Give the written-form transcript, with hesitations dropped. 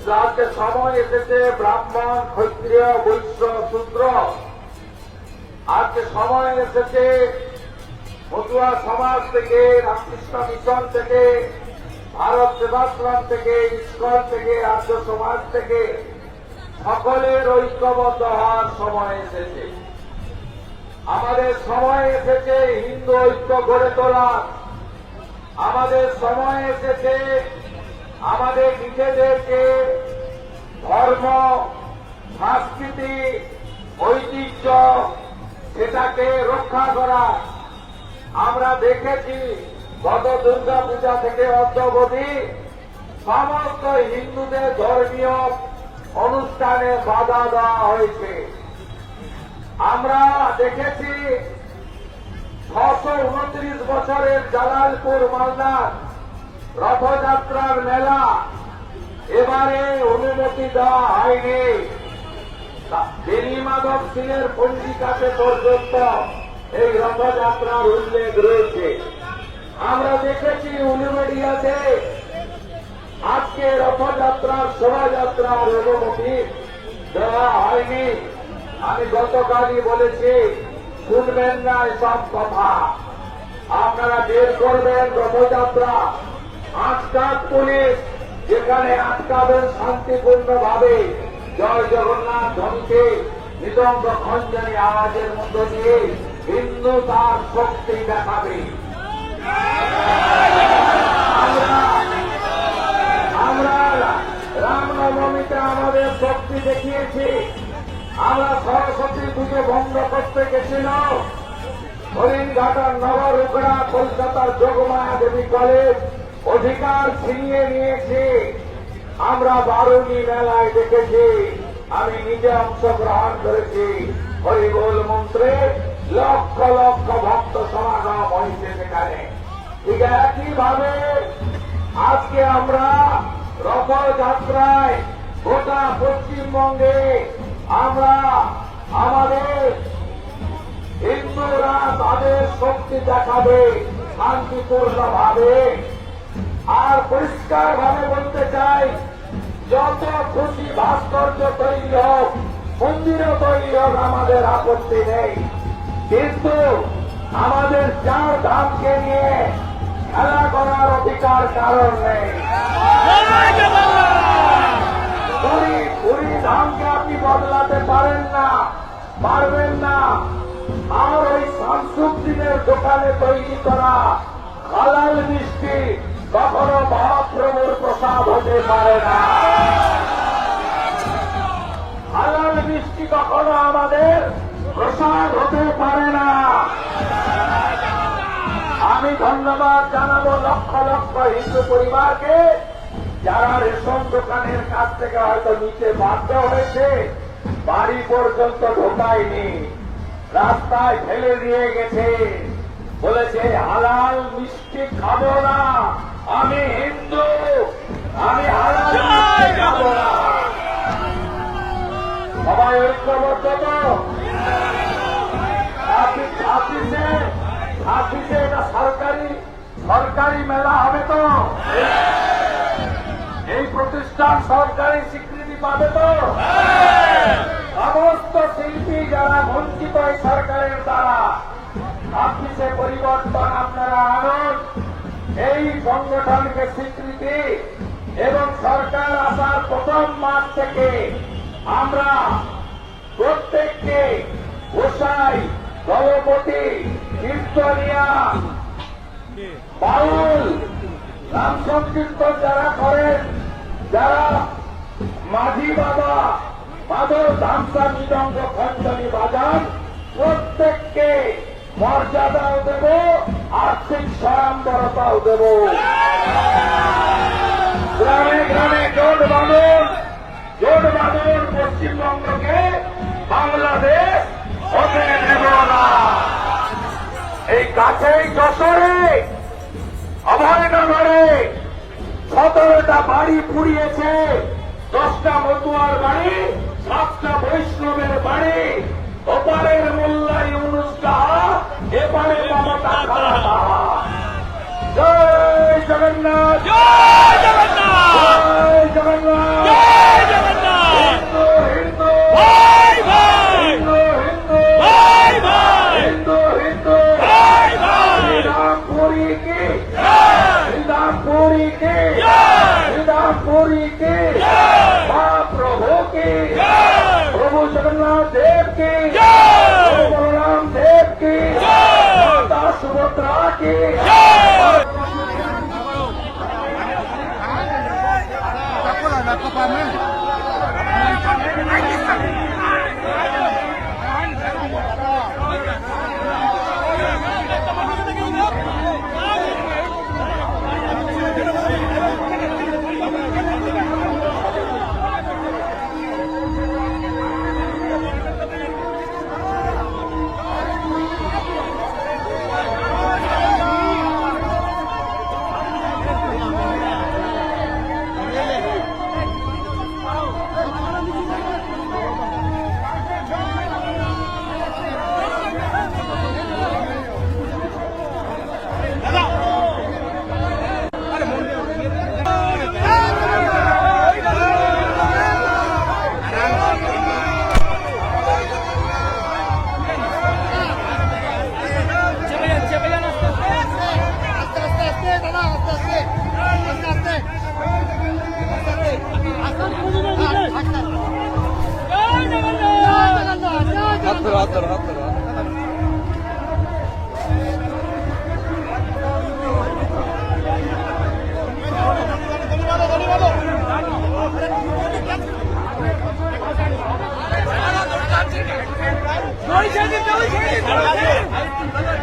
আজকে সময় এসেছে ব্রাহ্মণ ক্ষত্রিয় বৈশ্য শূদ্র, আজকে সময় এসেছে মতুয়া সমাজ থেকে, রামকৃষ্ণ মিশন থেকে, ভারত সেবাশ্রম থেকে, ইস্কন থেকে, আর্য সমাজ থেকে সকলের ঐক্যবদ্ধ হওয়ার সময় এসেছে। আমাদের সময় এসেছে হিন্দু ঐক্য গড়ে তোলার। আমাদের সময় এসেছে আমাদের নিজেদেরকে ধর্ম, সংস্কৃতি, ঐতিহ্য সেটাকে রক্ষা করা। আমরা দেখেছি গত দুর্গা পূজা থেকে অদ্যাবধি সমস্ত হিন্দুদের ধর্মীয় অনুষ্ঠানে বাধা দেওয়া হয়েছে। আমরা দেখেছি 629 বছরের জালালপুর মালদার রথযাত্রার মেলা এবারে অনুমতি দেওয়া হয়নি। বেনি মাধব সিংয়ের পঞ্জিকাতে পর্যন্ত এই রথযাত্রার উল্লেখ রয়েছে। আমরা দেখেছি উলুবেড়িয়াতে আজকে রথযাত্রার শোভাযাত্রার অনুমতি দেওয়া হয়নি। আমি গতকালই বলেছি, শুনবেন না এসব কথা। আপনারা বের করবেন রথযাত্রা, আটকাত পুলিশ যেখানে আটকাবেন শান্তিপূর্ণভাবে জয় জগন্নাথ ধ্বনিতে মৃদঙ্গ খঞ্জনী আওয়াজের মধ্য দিয়ে হিন্দু তার শক্তি দেখাবে। আমরা রামনবমীতে আমাদের শক্তি দেখিয়েছি। আমরা সরস্বতী পুজো বন্ধ করতে গেছিলাম। হরিণঘাটার নবরুকড়া, কলকাতার যোগমায়া দেবী কলেজ অধিকার ছিনিয়ে নিয়েছে। আমরা বারুণী মেলায় দেখেছি, আমি নিজে অংশগ্রহণ করেছি। হরিবোল মন্ত্রে লক্ষ লক্ষ ভক্ত সমাগম হয়েছে সেখানে। ঠিক একইভাবে আজকে আমরা রথযাত্রায় গোটা পশ্চিমবঙ্গে আমরা আমাদের হিন্দুরা তাদের শক্তি দেখাবে শান্তিপূর্ণভাবে। আর পরিষ্কার ভাবে বলতে চাই, যত খুশি ভাস্কর্য তৈরি হোক, মন্দিরও তৈরি হোক, আমাদের আপত্তি নেই। কিন্তু আমাদের 4 ধামকে নিয়ে খেলা করার অধিকার কারণ নেই। পুরী ধামকে আপনি বদলাতে পারেন না, পারবেন না। আর ওই শামসুদ্দিনের দোকানে তৈরি করা হালাল মিষ্টি কখনো মহাপ্রভুর প্রসাদ হতে পারে না। হালাল মিষ্টি কখনো আমাদের প্রসাদ হতে পারে না। আমি ধন্যবাদ জানাবো লক্ষ লক্ষ হিন্দু পরিবারকে, যারা রেশন দোকানের কাছ থেকে হয়তো নিতে বাধ্য হয়েছে, বাড়ি পর্যন্ত ঢোকায়নি, রাস্তায় ফেলে দিয়ে গেছে, বলেছে হালাল মিষ্টি খাবো না, আমি হিন্দু, আমি হালাল মিষ্টি খাবো না। সবাই ঐক্যবদ্ধ তো? 26 এটা সরকারি মেলা হবে তো? এই প্রতিষ্ঠান সরকারি স্বীকৃতি পাবে তো? সমস্ত শিল্পী যারা বঞ্চিত এই সরকারের দ্বারা, 26 পরিবর্তন আপনারা আনুন, এই সংগঠনকে স্বীকৃতি এবং সরকার আসার প্রথম মাস থেকে আমরা প্রত্যেককে গোসাই, দলপতি, কীর্তনিয়া, বাউল, নাম সংকীর্তন যারা করেন, যারা মাঝি বাবা, মাদল, ধামসা, মৃদঙ্গ, খঞ্জনী বাজান, প্রত্যেককে মর্যাদাও দেব, আর্থিক স্বয়ম্বরতাও দেব। গ্রামে গ্রামে জোট বাঁধন, পশ্চিমবঙ্গকে বাংলাদেশ হতে দেব না। এই কাছেই যশোরে অভয়নগরে 17টা বাড়ি পুড়িয়েছে, 10টা মতুয়ার বাড়ি, 7টা বৈষ্ণবের বাড়ি। ওপারের মোল্লাই অনুষ্ঠা, এপারে মমতা খারাপ। জয় জগন্নাথ, জয় জগন্নাথ, জয় জগন্নাথ। की महाप्रभु की प्रभु जगन्नाथ देव की प्रभु बलराम देव की माता सुभद्रा की Don't